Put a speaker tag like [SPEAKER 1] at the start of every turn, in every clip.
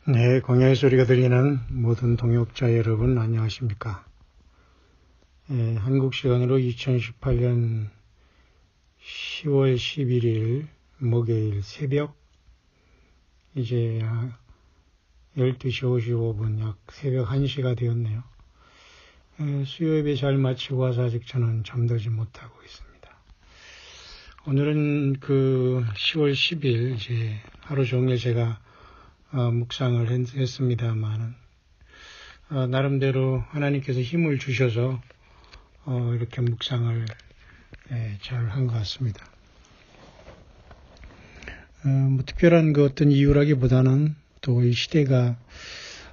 [SPEAKER 1] 네, 광야의 소리가 들리는 모든 동역자 여러분 안녕하십니까? 한국 시간으로 2018년 10월 11일 목요일 새벽 이제 12시 55분 약 새벽 1시가 되었네요. 수요 예배 잘 마치고 와서 아직 저는 잠들지 못하고 있습니다. 오늘은 10월 10일 이제 하루 종일 제가 묵상을 했습니다만 나름대로 하나님께서 힘을 주셔서 이렇게 묵상을 잘 한 것 같습니다. 특별한 어떤 이유라기보다는 또 이 시대가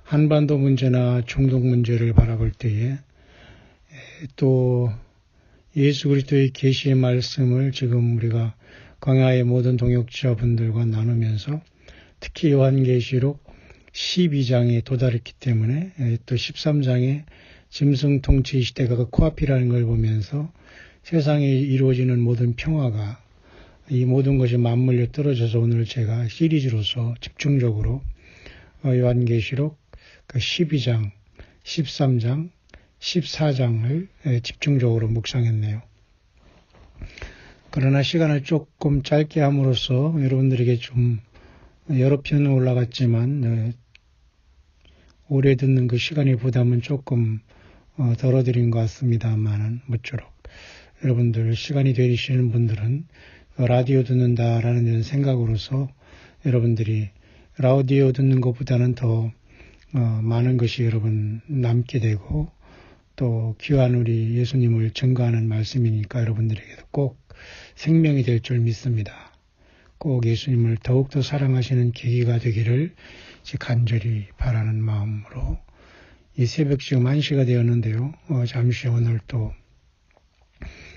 [SPEAKER 1] 한반도 문제나 중동 문제를 바라볼 때에 또 예수 그리스도의 계시의 말씀을 지금 우리가 광야의 모든 동역자분들과 나누면서 특히 요한계시록 12장에 도달했기 때문에 또 13장에 짐승 통치 시대가 코앞이라는 걸 보면서 세상에 이루어지는 모든 평화가 이 모든 것이 맞물려 떨어져서 오늘 제가 시리즈로서 집중적으로 요한계시록 12장, 13장, 14장을 집중적으로 묵상했네요. 그러나 시간을 조금 짧게 함으로써 여러분들에게 좀 여러 편은 올라갔지만 오래 듣는 그 시간의 부담은 조금 덜어드린 것 같습니다만은 모쪼록 여러분들 시간이 되시는 분들은 라디오 듣는다라는 이런 생각으로서 여러분들이 라디오 듣는 것보다는 더 많은 것이 여러분 남게 되고 또 귀한 우리 예수님을 증거하는 말씀이니까 여러분들에게도 꼭 생명이 될 줄 믿습니다. 꼭 예수님을 더욱더 사랑하시는 계기가 되기를 간절히 바라는 마음으로 이 새벽 지금 1시가 되었는데요. 잠시 오늘 또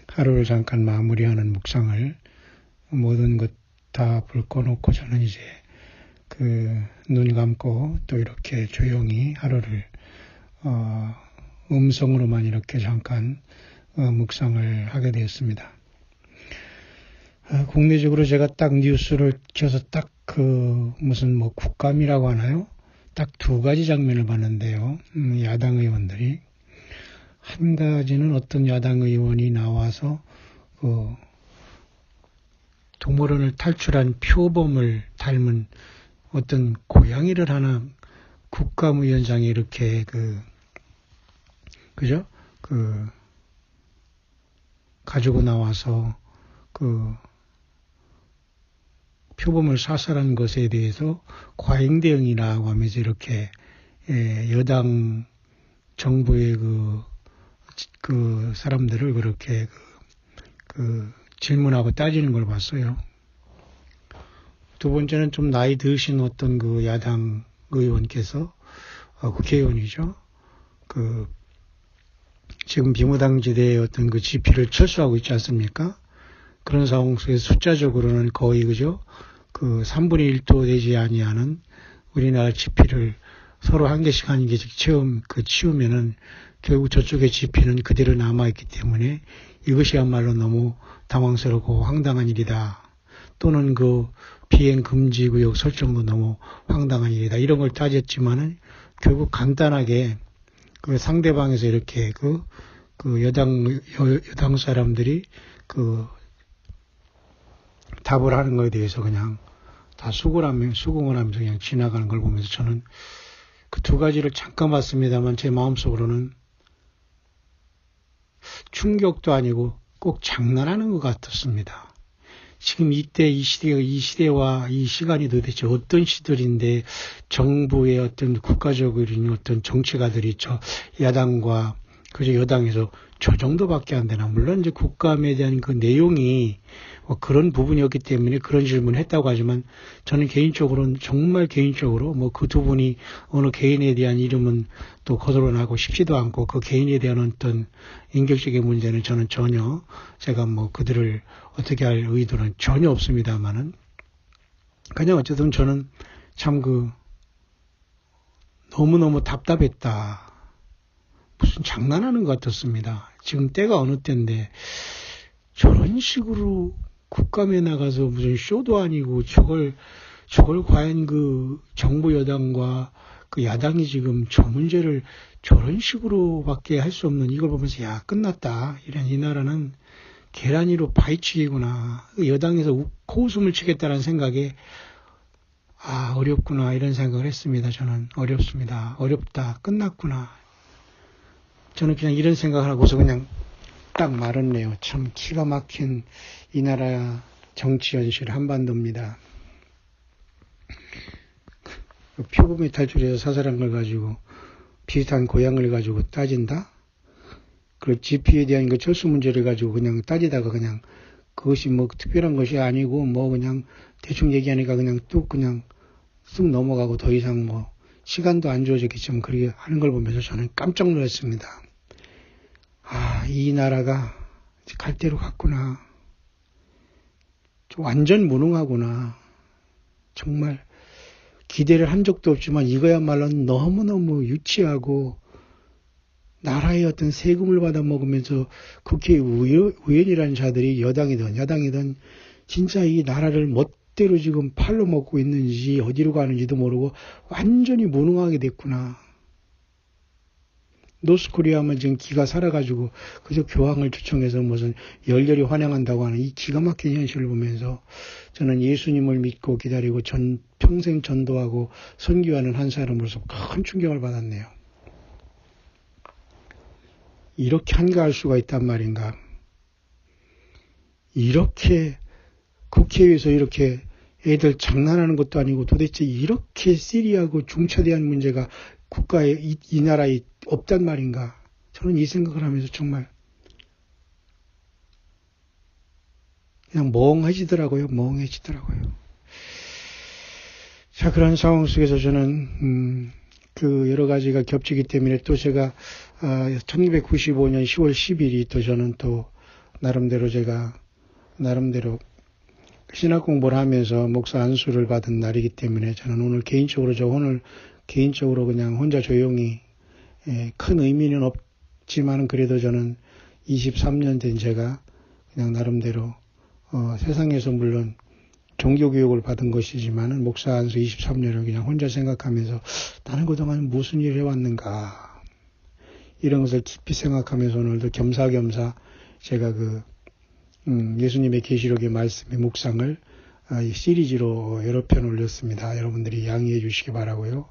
[SPEAKER 1] 하루를 잠깐 마무리하는 묵상을 모든 것 다 불 꺼놓고 저는 이제 눈 감고 또 이렇게 조용히 하루를 음성으로만 이렇게 잠깐 묵상을 하게 되었습니다. 국내적으로 제가 딱 뉴스를 켜서 딱 무슨 국감이라고 하나요? 딱 두 가지 장면을 봤는데요. 야당 의원들이 한 가지는 어떤 야당 의원이 나와서 동물원을 탈출한 표범을 닮은 어떤 고양이를 하나 국감위원장이 이렇게 가지고 나와서 표범을 사살한 것에 대해서 과잉 대응이라고 하면서 이렇게 여당 정부의 사람들을 그렇게 질문하고 따지는 걸 봤어요. 두 번째는 좀 나이 드신 어떤 야당 의원께서 국회의원이죠. 지금 비무당지대의 어떤 지피를 철수하고 있지 않습니까? 그런 상황 속에서 숫자적으로는 거의 3분의 1도 되지 아니하는 우리나라 지피를 서로 한 개씩 치우면은 결국 저쪽의 지피는 그대로 남아있기 때문에 이것이야말로 너무 당황스럽고 황당한 일이다. 또는 비행 금지 구역 설정도 너무 황당한 일이다. 이런 걸 따졌지만은 결국 간단하게 상대방에서 이렇게 여당 사람들이 답을 하는 것에 대해서 그냥 다 수긍을 하면서 그냥 지나가는 걸 보면서 저는 그 두 가지를 잠깐 봤습니다만 제 마음속으로는 충격도 아니고 꼭 장난하는 것 같았습니다. 지금 이 시대와 이 시간이 도대체 어떤 시들인데 정부의 어떤 국가적인 어떤 정치가들이 야당과 여당에서 저 정도밖에 안 되나. 물론 이제 국감에 대한 내용이 그런 부분이었기 때문에 그런 질문을 했다고 하지만 저는 정말 개인적으로 그 두 분이 어느 개인에 대한 이름은 또 거론하고 싶지도 않고 그 개인에 대한 어떤 인격적인 문제는 저는 전혀 제가 그들을 어떻게 할 의도는 전혀 없습니다만은 그냥 어쨌든 저는 참 너무너무 답답했다. 무슨 장난하는 것 같았습니다. 지금 때가 어느 때인데 저런 식으로 국감에 나가서 무슨 쇼도 아니고 저걸 저걸 과연 그 정부 여당과 그 야당이 지금 저 문제를 저런 식으로밖에 할 수 없는 이걸 보면서 야 끝났다. 이런 이 나라는 계란 위로 바위치기구나. 여당에서 코웃음을 치겠다는 생각에 어렵구나 이런 생각을 했습니다. 저는 어렵습니다. 어렵다. 끝났구나. 저는 그냥 이런 생각을 하고서 그냥 딱 말았네요. 참 기가 막힌 이 나라 정치 현실 한반도입니다. 표범이 탈출해서 사살한 걸 가지고 비슷한 고향을 가지고 따진다? 그 GP에 대한 그 철수 문제를 가지고 그냥 따지다가 그냥 그것이 뭐 특별한 것이 아니고 뭐 그냥 대충 얘기하니까 그냥 뚝 그냥 쑥 넘어가고 더 이상 뭐 시간도 안 주어졌겠지만 그렇게 하는 걸 보면서 저는 깜짝 놀랐습니다. 이 나라가 갈 대로 갔구나. 완전 무능하구나. 정말 기대를 한 적도 없지만 이거야말로 너무너무 유치하고 나라의 어떤 세금을 받아 먹으면서 국회의원이라는 자들이 여당이든 야당이든 진짜 이 나라를 멋대로 지금 팔로 먹고 있는지 어디로 가는지도 모르고 완전히 무능하게 됐구나. 노스코리아만 지금 기가 살아가지고 그저 교황을 초청해서 무슨 열렬히 환영한다고 하는 이 기가 막힌 현실을 보면서 저는 예수님을 믿고 기다리고 평생 전도하고 선교하는 한 사람으로서 큰 충격을 받았네요. 이렇게 한가할 수가 있단 말인가. 이렇게 국회에서 이렇게 애들 장난하는 것도 아니고 도대체 이렇게 시리하고 중차대한 문제가 국가에 이 나라에 없단 말인가. 저는 이 생각을 하면서 정말 그냥 멍해지더라고요. 자, 그런 상황 속에서 저는 그 여러 가지가 겹치기 때문에 또 제가 1995년 10월 10일이 또 저는 또 나름대로 신학 공부를 하면서 목사 안수를 받은 날이기 때문에 저는 오늘 개인적으로 그냥 혼자 조용히 큰 의미는 없지만 그래도 저는 23년 된 제가 그냥 나름대로 세상에서 물론 종교교육을 받은 것이지만은 목사 안수 23년을 그냥 혼자 생각하면서 나는 그동안 무슨 일을 해왔는가 이런 것을 깊이 생각하면서 오늘도 겸사겸사 제가 예수님의 계시록의 말씀의 묵상을 시리즈로 여러 편 올렸습니다. 여러분들이 양해해 주시기 바라고요.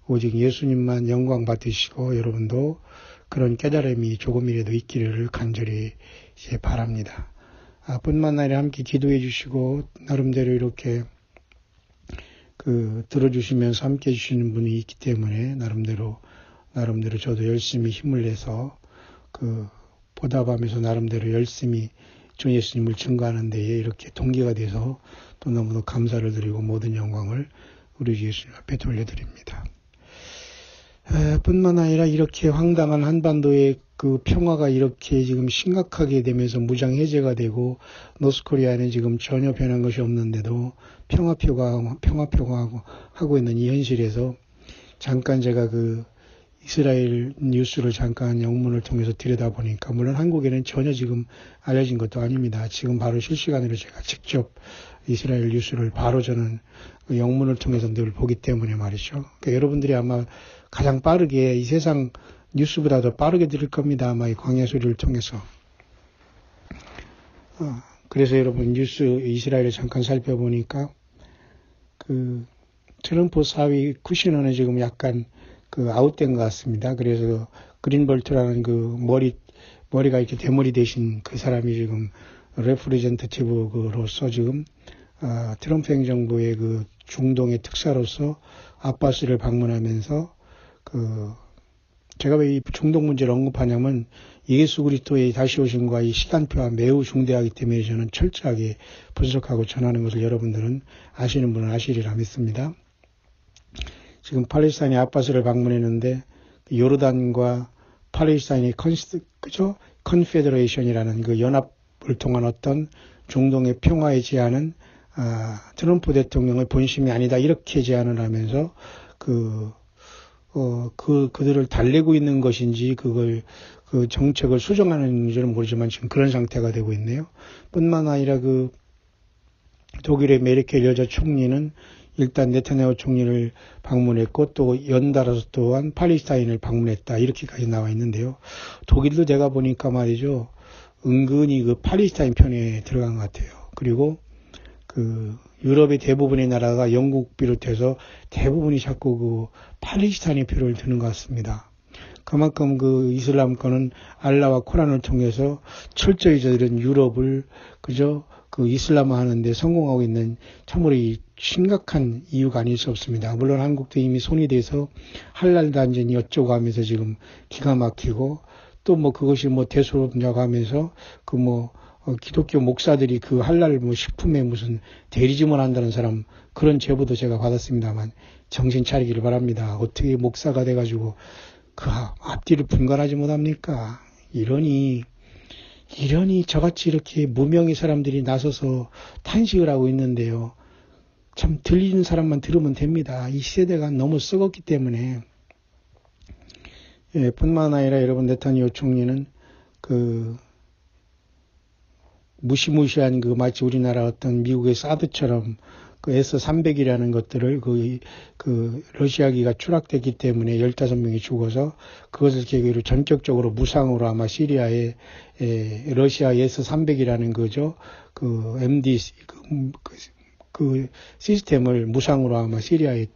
[SPEAKER 1] 오직 예수님만 영광 받으시고 여러분도 그런 깨달음이 조금이라도 있기를 간절히 바랍니다. 뿐만 아니라 함께 기도해 주시고 나름대로 이렇게 들어주시면서 함께 해주시는 분이 있기 때문에 나름대로 저도 열심히 힘을 내서 보답하면서 나름대로 열심히 주 예수님을 증거하는 데에 이렇게 동기가 돼서 또 너무도 감사를 드리고 모든 영광을 우리 예수님 앞에 돌려드립니다. 뿐만 아니라 이렇게 황당한 한반도의 그 평화가 이렇게 지금 심각하게 되면서 무장 해제가 되고 노스코리아에는 지금 전혀 변한 것이 없는데도 평화표가 하고 있는 이 현실에서 잠깐 제가 이스라엘 뉴스를 잠깐 영문을 통해서 들여다보니까 물론 한국에는 전혀 지금 알려진 것도 아닙니다. 지금 바로 실시간으로 제가 직접 이스라엘 뉴스를 바로 저는 영문을 통해서 늘 보기 때문에 말이죠. 그러니까 여러분들이 아마 가장 빠르게 이 세상 뉴스보다도 빠르게 들을 겁니다. 아마 이 광야 소리를 통해서. 그래서 여러분 뉴스 이스라엘을 잠깐 살펴보니까 트럼프 사위 쿠시너는 지금 약간 아웃된 것 같습니다. 그래서 그린볼트라는 머리가 이렇게 대머리 대신 그 사람이 지금 레프리젠터티브로서 지금 트럼프 행정부의 중동의 특사로서 아바스를 방문하면서 제가 왜 이 중동 문제를 언급하냐면 예수 그리스도의 다시 오심과 이 시간표와 매우 중대하기 때문에 저는 철저하게 분석하고 전하는 것을 여러분들은 아시는 분은 아시리라 믿습니다. 지금 팔레스타인이 아바스를 방문했는데 요르단과 팔레스타인의 컨페더레이션이라는 연합을 통한 어떤 중동의 평화의 제안은 트럼프 대통령의 본심이 아니다 이렇게 제안을 하면서 그들을 달래고 있는 것인지 정책을 수정하는지는 모르지만 지금 그런 상태가 되고 있네요. 뿐만 아니라 독일의 메르켈 여자 총리는 일단 네타냐후 총리를 방문했고 또 연달아서 또한 팔레스타인을 방문했다 이렇게까지 나와 있는데요. 독일도 제가 보니까 말이죠. 은근히 그 팔레스타인 편에 들어간 것 같아요. 그리고 그 유럽의 대부분의 나라가 영국 비롯해서 대부분이 자꾸 그 팔레스타인의 표를 드는 것 같습니다. 그만큼 그 이슬람권은 알라와 코란을 통해서 철저히 저들은 유럽을 그저 그 이슬람화 하는데 성공하고 있는 참으로 심각한 이유가 아닐 수 없습니다. 물론 한국도 이미 손이 돼서 할랄 단전이 어쩌고 하면서 지금 기가 막히고 또 뭐 그것이 뭐 대수롭냐고 하면서 그 뭐 기독교 목사들이 그 할랄 뭐 식품에 무슨 대리점을 한다는 사람 그런 제보도 제가 받았습니다만 정신 차리기를 바랍니다. 어떻게 목사가 돼가지고 그 앞뒤를 분간하지 못합니까? 이러니 저같이 이렇게 무명의 사람들이 나서서 탄식을 하고 있는데요. 참 들리는 사람만 들으면 됩니다. 이 세대가 너무 썩었기 때문에. 예, 뿐만 아니라 여러분 네타냐후 총리는 그 무시무시한 그 마치 우리나라 어떤 미국의 사드처럼 그 S-300이라는 것들을 그 러시아기가 추락됐기 때문에 15명이 죽어서 그것을 계기로 전격적으로 무상으로 아마 시리아에 러시아 S-300이라는 거죠. 그 MD 그 시스템을 무상으로 아마 시리아에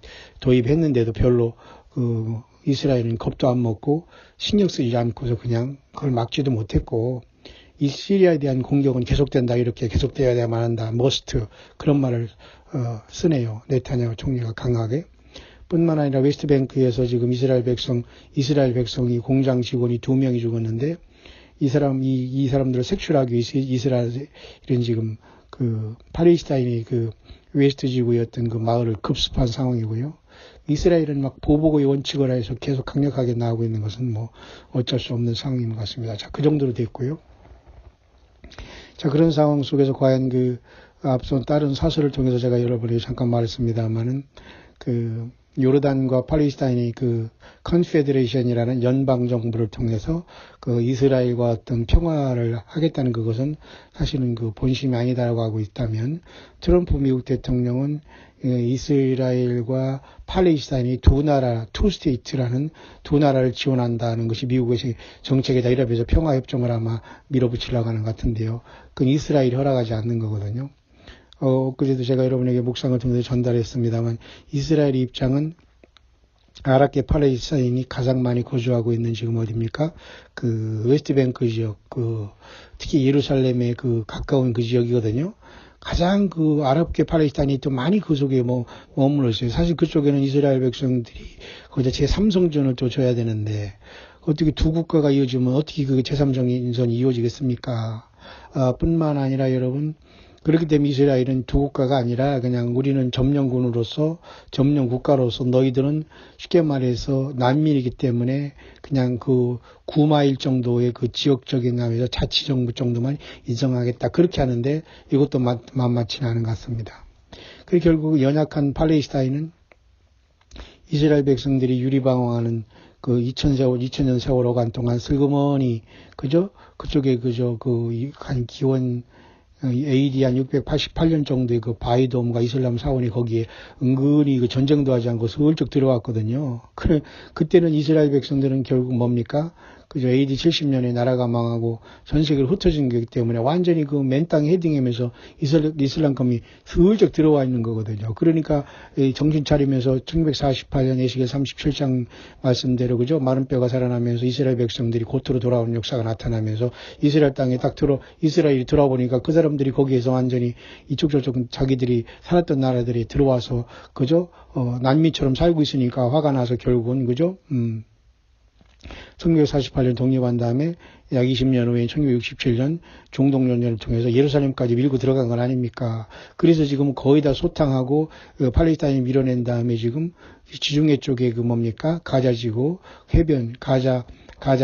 [SPEAKER 1] 도입했는데도 별로 그 이스라엘은 겁도 안 먹고 신경 쓰지 않고서 그냥 그걸 막지도 못했고 이 시리아에 대한 공격은 계속된다 이렇게 계속되어야만 한다 머스트 그런 말을 쓰네요. 네타냐후 총리가 강하게. 뿐만 아니라 웨스트뱅크에서 지금 이스라엘 백성이 공장 직원이 2명이 죽었는데 이 사람들을 색출하기 위해서 이스라엘은 지금 그 팔레스타인이 그 웨스트 지구였던 그 마을을 급습한 상황이고요. 이스라엘은 막 보복의 원칙을 해서 계속 강력하게 나오고 있는 것은 뭐 어쩔 수 없는 상황인 것 같습니다. 자, 그 정도로 됐고요. 자, 그런 상황 속에서 과연 그 앞선 다른 사설을 통해서 제가 여러분에게 잠깐 말했습니다만은 그 요르단과 팔레스타인의 그 컨페더레이션이라는 연방 정부를 통해서 그 이스라엘과 어떤 평화를 하겠다는 그것은 사실은 그 본심이 아니다라고 하고 있다면 트럼프 미국 대통령은 이스라엘과 팔레스타인이 두 나라, 투 스테이트라는 두 나라를 지원한다는 것이 미국의 정책이다 이러면서 평화협정을 아마 밀어붙이려고 하는 것 같은데요. 그건 이스라엘이 허락하지 않는 거거든요. 그래도 제가 여러분에게 묵상을 통해서 전달했습니다만 이스라엘의 입장은 아랍계 팔레스타인이 가장 많이 거주하고 있는 지금 어디입니까? 그 웨스트뱅크 지역, 특히 예루살렘에 그 가까운 그 지역이거든요. 가장 그 아랍계 팔레스타인이 또 많이 그 속에 머물러 있어요. 사실 그쪽에는 이스라엘 백성들이 거기다 제3성전을 또 줘야 되는데 어떻게 두 국가가 이어지면 어떻게 그 제3성전이 이어지겠습니까? 뿐만 아니라 여러분 그렇기 때문에 이스라엘은 두 국가가 아니라 그냥 우리는 점령군으로서 점령 국가로서 너희들은 쉽게 말해서 난민이기 때문에 그냥 그 9마일 정도의 그 지역적인 하면서 자치정부 정도만 인정하겠다. 그렇게 하는데 이것도 만만치 않은 것 같습니다. 그래서 결국 연약한 팔레스타인은 이스라엘 백성들이 유리방황하는 그 2000년 세월호간 동안 슬그머니 그죠? 그쪽에 한 기원 AD 한 688년 정도의 그 바이돔과 이슬람 사원이 거기에 은근히 그 전쟁도 하지 않고 슬쩍 들어왔거든요. 그때는 이스라엘 백성들은 결국 뭡니까? 그죠. AD 70년에 나라가 망하고 전 세계를 흩어진 거기 때문에 완전히 그 맨 땅 헤딩하면서 이슬람권이 슬쩍 들어와 있는 거거든요. 그러니까 정신 차리면서 1948년 에스겔 37장 말씀대로 그죠. 마른 뼈가 살아나면서 이스라엘 백성들이 고토로 돌아오는 역사가 나타나면서 이스라엘 땅에 이스라엘이 들어보니까 그 사람들이 거기에서 완전히 이쪽 저쪽 자기들이 살았던 나라들이 들어와서 그죠. 난민처럼 살고 있으니까 화가 나서 결국은 그죠. 1948년 독립한 다음에 약 20년 후에 1967년 종독연전을 통해서 예루살렘까지 밀고 들어간 건 아닙니까? 그래서 지금 거의 다 소탕하고 팔레스타인이 밀어낸 다음에 지금 지중해 쪽에 그 뭡니까? 가자지구 해변 가자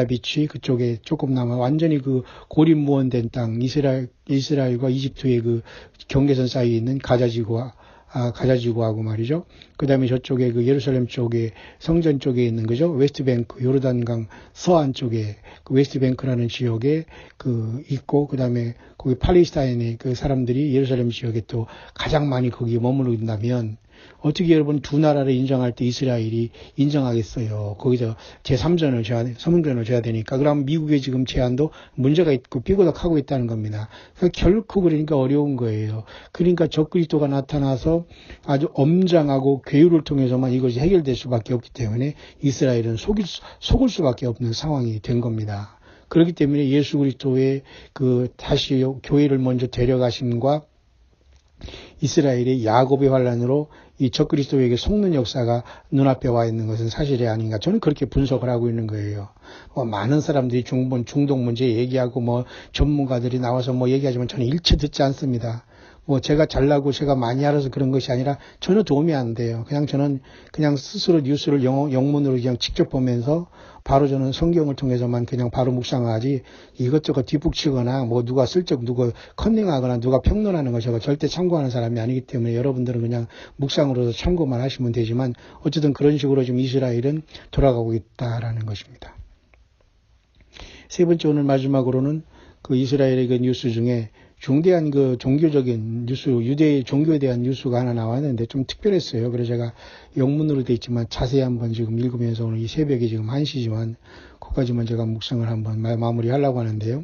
[SPEAKER 1] 비치 그쪽에 조금 남아 완전히 그 고립무원된 땅 이스라엘과 이집트의 그 경계선 사이에 있는 가자지구하고 말이죠. 그 다음에 저쪽에 그 예루살렘 쪽에 성전 쪽에 있는 거죠. 웨스트뱅크, 요르단강 서안 쪽에 그 웨스트뱅크라는 지역에 그 있고, 그 다음에 거기 팔레스타인의 그 사람들이 예루살렘 지역에 또 가장 많이 거기에 머무른다면 어떻게 여러분 두 나라를 인정할 때 이스라엘이 인정하겠어요. 거기서 제3전을 줘야 되니까. 그럼 미국의 지금 제안도 문제가 있고 삐고덕하고 있다는 겁니다. 그러니까 결코 그러니까 어려운 거예요. 그러니까 적그리스도가 나타나서 아주 엄장하고 괴유를 통해서만 이것이 해결될 수밖에 없기 때문에 이스라엘은 속을 수밖에 없는 상황이 된 겁니다. 그렇기 때문에 예수 그리스도의 다시 교회를 먼저 데려가심과 이스라엘의 야곱의 환란으로 이 적그리스도에게 속는 역사가 눈앞에 와 있는 것은 사실이 아닌가. 저는 그렇게 분석을 하고 있는 거예요. 많은 사람들이 중동 문제 얘기하고 전문가들이 나와서 얘기하지만 저는 일체 듣지 않습니다. 제가 잘나고 제가 많이 알아서 그런 것이 아니라 전혀 도움이 안 돼요. 저는 스스로 뉴스를 영문으로 그냥 직접 보면서 바로 저는 성경을 통해서만 그냥 바로 묵상하지 이것저것 뒷북치거나 누가 슬쩍 누가 컨닝하거나 누가 평론하는 거 제가 절대 참고하는 사람이 아니기 때문에 여러분들은 그냥 묵상으로서 참고만 하시면 되지만 어쨌든 그런 식으로 지금 이스라엘은 돌아가고 있다라는 것입니다. 세 번째 오늘 마지막으로는 이스라엘의 뉴스 중에 중대한 종교적인 뉴스, 유대 종교에 대한 뉴스가 하나 나왔는데 좀 특별했어요. 그래서 제가 영문으로 돼 있지만 자세히 한번 지금 읽으면서 오늘 이 새벽에 지금 1시지만 그까지만 제가 묵상을 한번 마무리하려고 하는데요.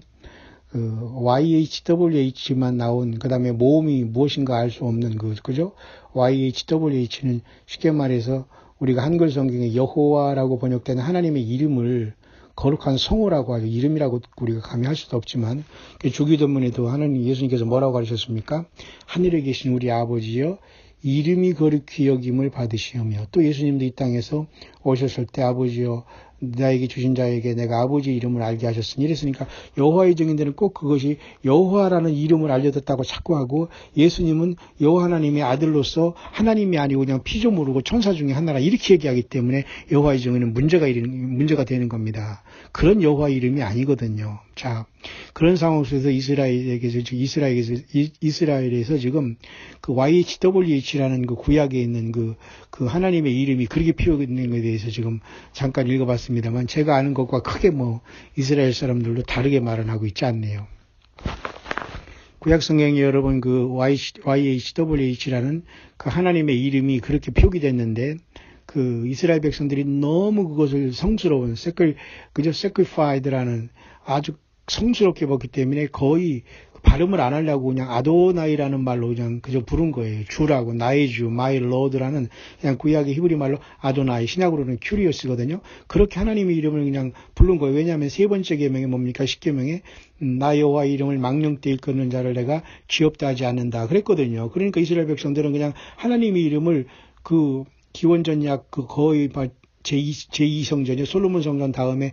[SPEAKER 1] YHWH만 나온 그다음에 모음이 무엇인가 알 수 없는 그죠? YHWH는 쉽게 말해서 우리가 한글 성경에 여호와라고 번역되는 하나님의 이름을 거룩한 성호라고 하죠. 이름이라고 우리가 감히 할 수도 없지만 주기도문에도 하나님 예수님께서 뭐라고 하셨습니까? 하늘에 계신 우리 아버지여 이름이 거룩히 여김을 받으시오며 또 예수님도 이 땅에서 오셨을 때 아버지여 나에게 주신 자에게 내가 아버지 이름을 알게 하셨으니 이랬으니까 여호와의 증인들은 꼭 그것이 여호와라는 이름을 알려졌다고 자꾸 하고 예수님은 여호와 하나님의 아들로서 하나님이 아니고 그냥 피조물이고 천사 중에 하나라 이렇게 얘기하기 때문에 여호와의 증인은 문제가 되는 겁니다. 그런 여호와 이름이 아니거든요. 자, 그런 상황 속에서 이스라엘에서 지금 YHWH라는 구약에 있는 그 하나님의 이름이 그렇게 피어있는 것에 대해서 지금 잠깐 읽어봤습니다만 제가 아는 것과 크게 이스라엘 사람들도 다르게 말은 하고 있지 않네요. 구약 성경에 여러분 YHWH라는 그 하나님의 이름이 그렇게 표기됐는데 이스라엘 백성들이 너무 그것을 성스러운 sacrified라는 아주 성스럽게 봤기 때문에 거의 발음을 안 하려고 그냥 아도나이라는 말로 그냥 그저 부른 거예요. 주라고 나의 주, my lord라는 그냥 구약의 히브리 말로 아도나이, 신약으로는 큐리오스거든요. 그렇게 하나님의 이름을 그냥 부른 거예요. 왜냐하면 세 번째 계명이 뭡니까? 10계명에 나 여호와의 이름을 망령 때 일컫는 자를 내가 지없다 하지 않는다 그랬거든요. 그러니까 이스라엘 백성들은 그냥 하나님의 이름을 기원전약 거의 제2성전이요. 솔로몬 성전 다음에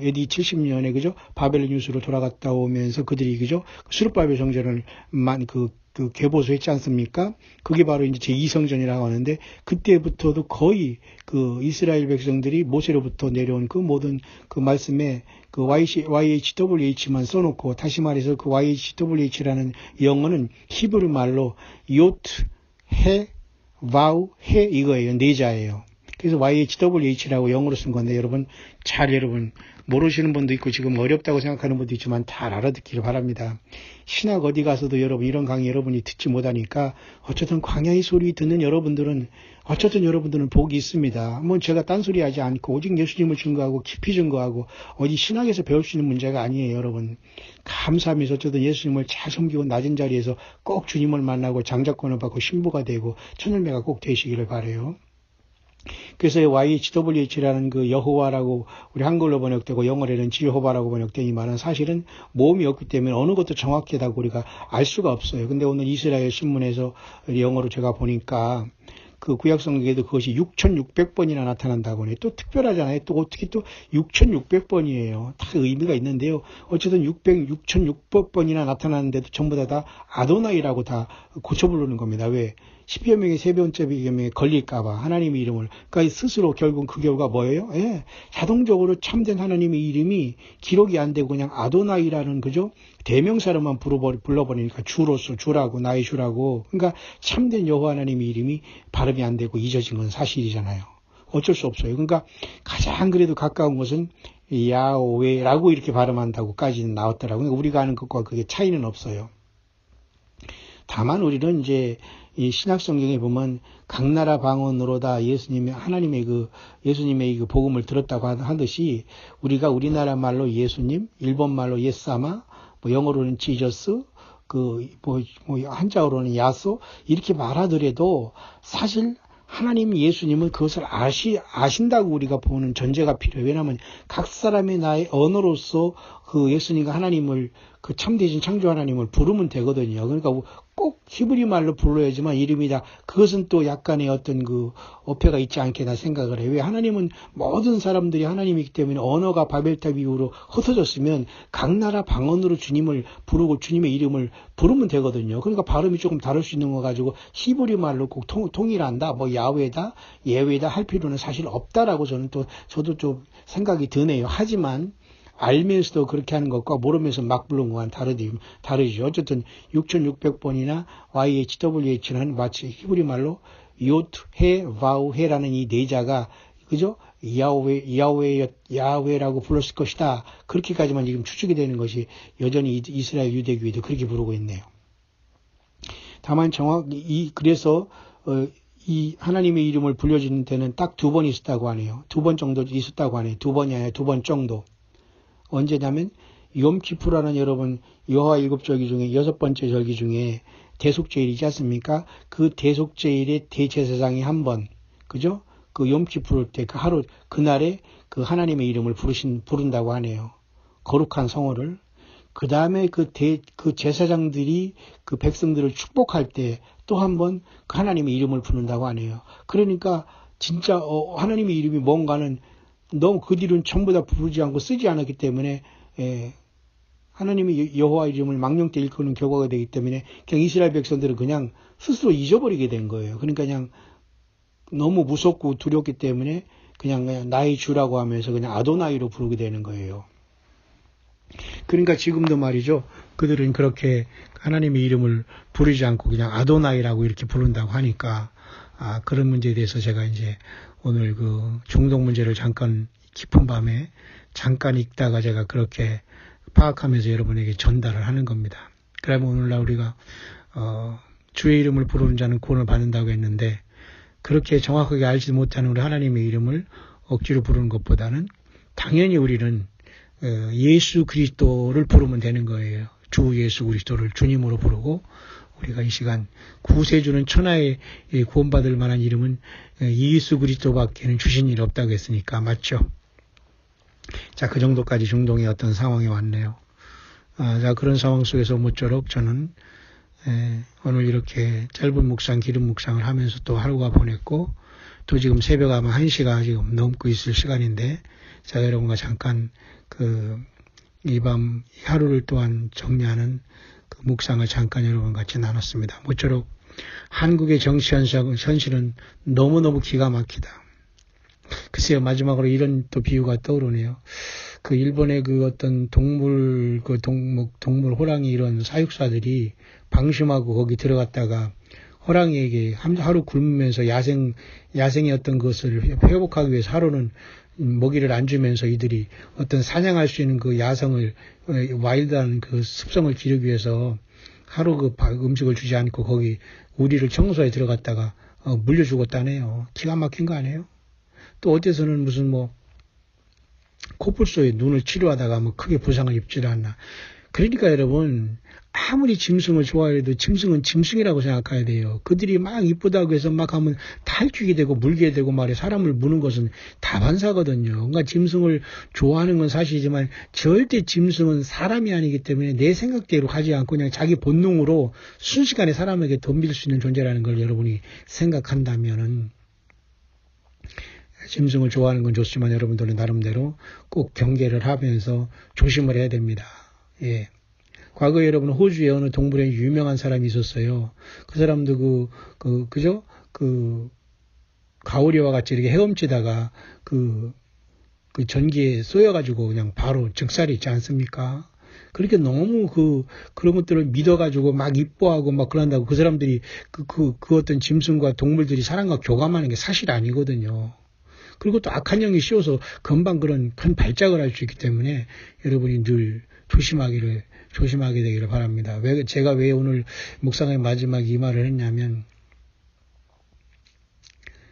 [SPEAKER 1] AD 70년에 그죠? 바벨론 유수로 돌아갔다 오면서 그들이 그죠? 스룹바벨 성전을 개보수했지 않습니까? 그게 바로 이제 제2성전이라고 하는데 그때부터도 거의 이스라엘 백성들이 모세로부터 내려온 모든 말씀에 YHWH만 써놓고 다시 말해서 YHWH라는 영어는 히브리 말로 요트, 해, 와우, 해 이거예요. 네 자예요. 그래서 YHWH라고 영어로 쓴 건데 여러분 모르시는 분도 있고 지금 어렵다고 생각하는 분도 있지만 잘 알아듣기를 바랍니다. 신학 어디 가서도 여러분 이런 강의 여러분이 듣지 못하니까 어쨌든 광야의 소리 듣는 여러분들은 복이 있습니다. 제가 딴소리 하지 않고 오직 예수님을 증거하고 깊이 증거하고 어디 신학에서 배울 수 있는 문제가 아니에요. 여러분 감사하면서 어쨌든 예수님을 잘 섬기고 낮은 자리에서 꼭 주님을 만나고 장자권을 받고 신부가 되고 천열매가 꼭 되시기를 바라요. 그래서 YHWH라는 여호와라고 우리 한글로 번역되고 영어로는 지호바라고 번역된 이 말은 사실은 모음이 없기 때문에 어느 것도 정확하다고 우리가 알 수가 없어요. 근데 오늘 이스라엘 신문에서 영어로 제가 보니까 구약 성경에도 그것이 6,600번이나 나타난다고 하네. 또 특별하잖아요. 또 어떻게 또 6,600번이에요. 다 의미가 있는데요. 어쨌든 6,600번이나 나타나는데도 전부 다 아도나이라고 다 고쳐 부르는 겁니다. 왜? 10여 명의 세 번째 계명에 걸릴까봐 하나님의 이름을 그러니까 스스로 결국 그 결과 뭐예요? 예, 자동적으로 참된 하나님의 이름이 기록이 안 되고 그냥 아도나이라는 그죠? 대명사로만 불러버리니까 주라고 나의 주라고 그러니까 참된 여호와 하나님의 이름이 발음이 안 되고 잊어진 건 사실이잖아요. 어쩔 수 없어요. 그러니까 가장 그래도 가까운 것은 야오웨라고 이렇게 발음한다고까지는 나왔더라고요. 그러니까 우리가 아는 것과 그게 차이는 없어요. 다만 우리는 이제 이 신약 성경에 보면 각 나라 방언으로다 예수님의 그 복음을 들었다고 하듯이 우리가 우리나라 말로 예수님, 일본 말로 예사마, 뭐 영어로는 지저스, 한자어로는 야소 이렇게 말하더라도 사실 하나님 예수님은 그것을 아신다고 우리가 보는 전제가 필요해요. 왜냐하면 각 사람의 나의 언어로서 그 예수님과 하나님을 그 참되신 창조 하나님을 부르면 되거든요. 그러니까 꼭 히브리 말로 불러야지만 이름이다. 그것은 또 약간의 어떤 그 어폐가 있지 않게 나 생각을 해요. 왜 하나님은 모든 사람들이 하나님이기 때문에 언어가 바벨탑 이후로 흩어졌으면 각 나라 방언으로 주님을 부르고 주님의 이름을 부르면 되거든요. 그러니까 발음이 조금 다를 수 있는 거 가지고 히브리 말로 꼭 통일한다. 뭐 야훼다, 예외다 할 필요는 사실 없다라고 저도 좀 생각이 드네요. 하지만 알면서도 그렇게 하는 것과 모르면서 막 부르는 것과는 다르죠. 어쨌든 6600번이나 YHWH는 마치 히브리 말로 요트, 해, 바우, 해라는 이 네 자가 그죠? 야훼라고 불렀을 것이다. 그렇게까지만 지금 추측이 되는 것이 여전히 이스라엘 유대교회도 그렇게 부르고 있네요. 다만 그래서 이 하나님의 이름을 불려지는 때는 딱 2번 있었다고 하네요. 2번 정도 있었다고 하네요. 2번이 아니라 2번 정도. 언제냐면 욤키푸라는 여러분 여호와 7절기 중에 6번째 절기 중에 대속제일이지 않습니까? 그 대속제일의 대제사장이 한 번, 그죠? 그 욤키푸르 때 그 하루 그날에 그 하나님의 이름을 부른다고 하네요. 거룩한 성호를. 그 다음에 그 제사장들이 그 백성들을 축복할 때 또 한 번 그 하나님의 이름을 부른다고 하네요. 그러니까 진짜 하나님의 이름이 뭔가는 너무 그 뒤로는 전부 다 부르지 않고 쓰지 않았기 때문에 하나님의 여호와 이름을 망령 때 일컫는 결과가 되기 때문에 그냥 이스라엘 백성들은 그냥 스스로 잊어버리게 된 거예요. 그러니까 그냥 너무 무섭고 두렵기 때문에 그냥 나의 주라고 하면서 그냥 아도나이로 부르게 되는 거예요. 그러니까 지금도 말이죠. 그들은 그렇게 하나님의 이름을 부르지 않고 그냥 아도나이라고 이렇게 부른다고 하니까 그런 문제에 대해서 제가 이제 오늘 그 중동 문제를 잠깐 깊은 밤에 잠깐 읽다가 제가 그렇게 파악하면서 여러분에게 전달을 하는 겁니다. 그러면 오늘날 우리가 주의 이름을 부르는 자는 구원을 받는다고 했는데 그렇게 정확하게 알지 못하는 우리 하나님의 이름을 억지로 부르는 것보다는 당연히 우리는 예수 그리스도를 부르면 되는 거예요. 주 예수 그리스도를 주님으로 부르고 우리가 이 시간 구세주는 천하에 구원받을 만한 이름은 예수 그리스도밖에는 주신 일이 없다고 했으니까 맞죠? 자, 그 정도까지 중동의 어떤 상황이 왔네요. 자, 그런 상황 속에서 모쪼록 저는 오늘 이렇게 짧은 묵상, 기름 묵상을 하면서 또 하루가 보냈고 또 지금 새벽 아마 1시가 지금 넘고 있을 시간인데 자, 여러분과 잠깐 이 밤 하루를 또한 정리하는 그 묵상을 잠깐 여러분 같이 나눴습니다. 모쪼록 한국의 정치 현실은 너무너무 기가 막히다. 글쎄요, 마지막으로 이런 또 비유가 떠오르네요. 그 일본의 그 어떤 동물 호랑이 이런 사육사들이 방심하고 거기 들어갔다가 호랑이에게 하루 굶으면서 야생의 어떤 것을 회복하기 위해서 하루는 먹이를 안 주면서 이들이 어떤 사냥할 수 있는 그 야성을, 와일드한 그 습성을 기르기 위해서 하루 그 음식을 주지 않고 거기 우리를 청소에 들어갔다가 물려 죽었다네요. 기가 막힌 거 아니에요? 또 어디서는 무슨 코뿔소에 눈을 치료하다가 크게 부상을 입지도 않나. 그러니까 여러분, 아무리 짐승을 좋아해도 짐승은 짐승이라고 생각해야 돼요. 그들이 막 이쁘다고 해서 막 하면 탈취게 되고 물게 되고 말이에요. 사람을 무는 것은 다반사거든요. 그러니까 짐승을 좋아하는 건 사실이지만 절대 짐승은 사람이 아니기 때문에 내 생각대로 하지 않고 그냥 자기 본능으로 순식간에 사람에게 덤빌 수 있는 존재라는 걸 여러분이 생각한다면은 짐승을 좋아하는 건 좋지만 여러분들은 나름대로 꼭 경계를 하면서 조심을 해야 됩니다. 예. 과거에 여러분 호주에 어느 동물에 유명한 사람이 있었어요. 그 사람도 그죠? 가오리와 같이 이렇게 헤엄치다가 그 전기에 쏘여가지고 그냥 바로 즉살이 있지 않습니까? 그렇게 너무 그런 것들을 믿어가지고 막 이뻐하고 막 그런다고 그 사람들이 그 어떤 짐승과 동물들이 사람과 교감하는 게 사실 아니거든요. 그리고 또 악한 영이 씌워서 금방 그런 큰 발작을 할 수 있기 때문에 여러분이 늘 조심하게 되기를 바랍니다. 제가 왜 오늘 묵상의 마지막 이 말을 했냐면,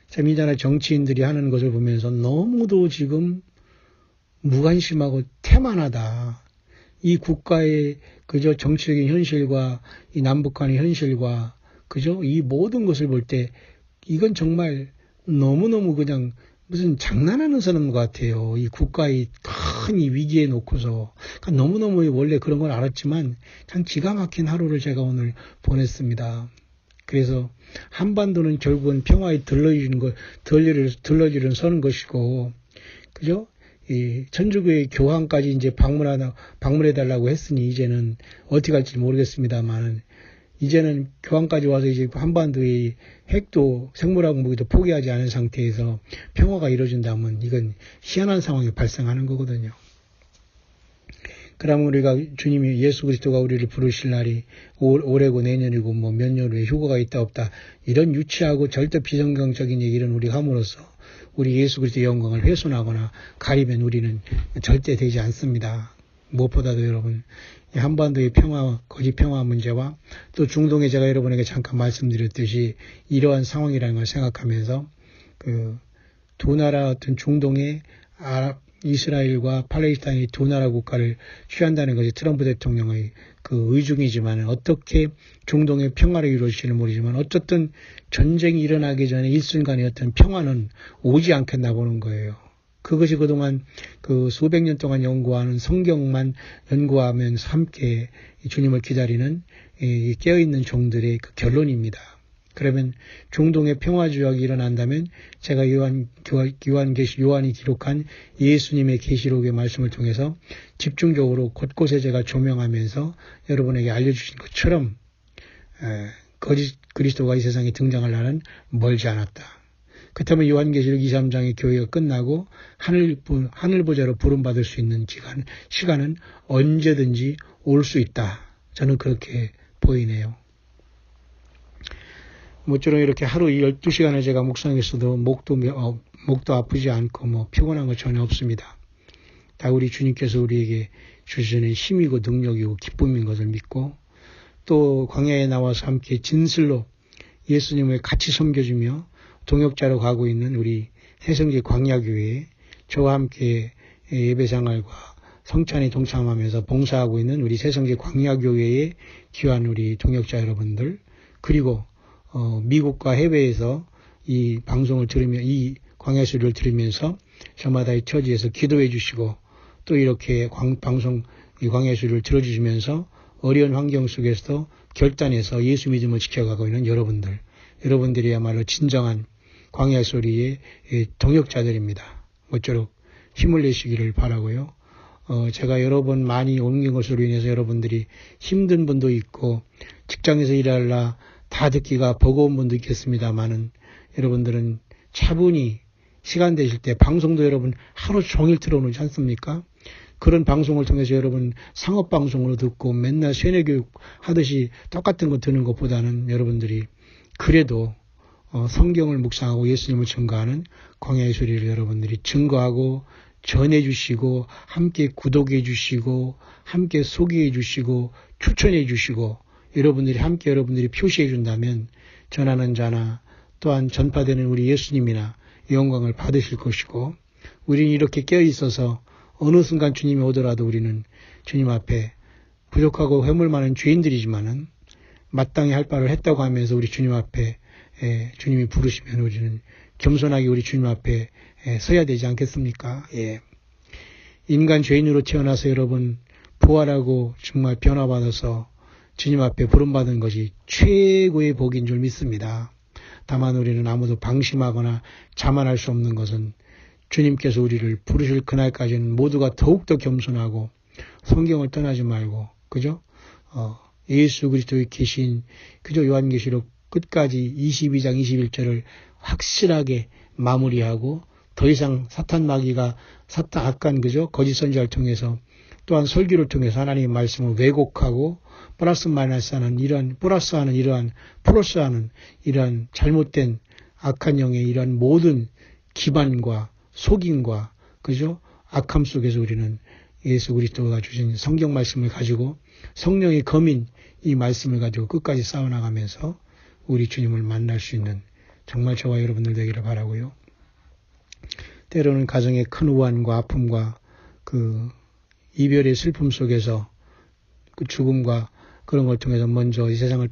[SPEAKER 1] 참 이전에 정치인들이 하는 것을 보면서 너무도 지금 무관심하고 태만하다. 이 국가의 그저 정치적인 현실과 이 남북 간의 현실과 그저 이 모든 것을 볼 때 이건 정말 너무너무 그냥 무슨 장난하는 사람 것 같아요. 이 국가의 큰 이 위기에 놓고서. 그러니까 너무너무 원래 그런 걸 알았지만 참 기가 막힌 하루를 제가 오늘 보냈습니다. 그래서 한반도는 결국은 평화에 들러리를 서는 것이고, 그죠? 이 천주교의 교황까지 이제 방문해달라고 했으니 이제는 어떻게 할지 모르겠습니다만, 이제는 교황까지 와서 이제 한반도의 핵도 생물학 무기도 포기하지 않은 상태에서 평화가 이루어진다면 이건 희한한 상황이 발생하는 거거든요. 그러면 우리가 주님이 예수 그리스도가 우리를 부르실 날이 올해고 내년이고 뭐 몇 년 후에 휴거가 있다 없다 이런 유치하고 절대 비정상적인 얘기를 우리가 함으로써 우리 예수 그리스도의 영광을 훼손하거나 가리면 우리는 절대 되지 않습니다. 무엇보다도 여러분 한반도의 거짓 평화 문제와 또 중동에 제가 여러분에게 잠깐 말씀드렸듯이 이러한 상황이라는 걸 생각하면서 그 두 나라 어떤 중동의 이스라엘과 팔레스타인이 두 나라 국가를 취한다는 것이 트럼프 대통령의 그 의중이지만 어떻게 중동의 평화를 이루어질지는 모르지만 어쨌든 전쟁이 일어나기 전에 일순간의 어떤 평화는 오지 않겠나 보는 거예요. 그것이 그동안 그 수백 년 동안 연구하는 성경만 연구하면서 함께 주님을 기다리는 이 깨어있는 종들의 그 결론입니다. 그러면 중동의 평화조약이 일어난다면 제가 요한이 기록한 예수님의 계시록의 말씀을 통해서 집중적으로 곳곳에 제가 조명하면서 여러분에게 알려주신 것처럼 거짓 그리스도가 이 세상에 등장할 날은 멀지 않았다. 그렇다면 요한계시록 23장의 교회가 끝나고 하늘보좌로 부름받을 수 있는 시간은 언제든지 올 수 있다. 저는 그렇게 보이네요. 모쪼록 이렇게 하루 12시간을 제가 묵상했어도 목도 아프지 않고 뭐 피곤한 거 전혀 없습니다. 다 우리 주님께서 우리에게 주시는 힘이고 능력이고 기쁨인 것을 믿고 또 광야에 나와서 함께 진실로 예수님을 같이 섬겨주며 동역자로 가고 있는 우리 새성지 광야교회에 저와 함께 예배생활과 성찬에 동참하면서 봉사하고 있는 우리 새성지 광야교회의 귀한 우리 동역자 여러분들 그리고 미국과 해외에서 이 방송을 들으며 이 광야수를 들으면서 저마다의 처지에서 기도해 주시고 또 이렇게 이 광야수를 들어주시면서 어려운 환경 속에서도 결단해서 예수 믿음을 지켜가고 있는 여러분들이야말로 진정한 광야소리의 동역자들입니다. 모쪼록 힘을 내시기를 바라고요. 제가 여러 번 많이 옮긴 것으로 인해서 여러분들이 힘든 분도 있고 직장에서 일하려 다 듣기가 버거운 분도 있겠습니다만은 여러분들은 차분히 시간 되실 때 방송도 여러분 하루 종일 틀어놓지 않습니까? 그런 방송을 통해서 여러분 상업방송으로 듣고 맨날 세뇌교육 하듯이 똑같은 거 듣는 것보다는 여러분들이 그래도 성경을 묵상하고 예수님을 증거하는 광야의 소리를 여러분들이 증거하고 전해주시고 함께 구독해 주시고 함께 소개해 주시고 추천해 주시고 여러분들이 표시해 준다면 전하는 자나 또한 전파되는 우리 예수님이나 영광을 받으실 것이고 우리는 이렇게 깨어 있어서 어느 순간 주님이 오더라도 우리는 주님 앞에 부족하고 회물 많은 죄인들이지만은 마땅히 할 바를 했다고 하면서 우리 주님 앞에 주님이 부르시면 우리는 겸손하게 우리 주님 앞에 서야 되지 않겠습니까? 예. 인간 죄인으로 태어나서 여러분 부활하고 정말 변화받아서 주님 앞에 부름받은 것이 최고의 복인 줄 믿습니다. 다만 우리는 아무도 방심하거나 자만할 수 없는 것은 주님께서 우리를 부르실 그날까지는 모두가 더욱더 겸손하고 성경을 떠나지 말고 그죠? 예수 그리스도의 계신 그저 요한계시록 끝까지 22장 21절을 확실하게 마무리하고 더 이상 사탄 마귀가 악한 그죠? 거짓 선지자를 통해서 또한 설교를 통해서 하나님의 말씀을 왜곡하고 플러스하는 이러한 잘못된 악한 영의 이러한 모든 기반과 속임과 그죠? 악함 속에서 우리는 예수 그리스도가 주신 성경 말씀을 가지고 성령의 검인 이 말씀을 가지고 끝까지 싸워나가면서 우리 주님을 만날 수 있는 정말 저와 여러분들 되기를 바라고요. 때로는 가정의 큰 우환과 아픔과 그 이별의 슬픔 속에서 그 죽음과 그런 걸 통해서 먼저 이 세상을